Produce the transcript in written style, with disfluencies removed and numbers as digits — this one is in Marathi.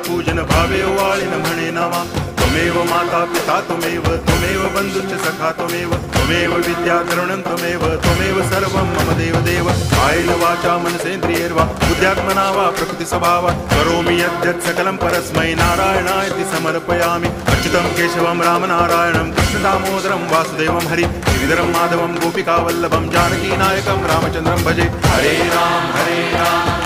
पूजन भावे वाळिन म्हणे नावा त्वमेव माता पिता त्वमेव त्वमेव बंधुश्च सखा त्वमेव त्वमेव विद्या द्रविणं त्वमेव सर्वं मम देव कायेन वाचा मनसेन्द्रियैर्वा बुद्ध्यात्मना वा प्रकृतिस्वभावात् करोमि यद्यत् सकलं परस्मै नारायणायति समर्पयामि अच्युतं केशवं रामनारायणं कृष्णदामोदरं वासुदेवं हरि गिरिधरं माधवं गोपिकावल्लभं जानकीनायकं रामचन्द्रं भजे हरे राम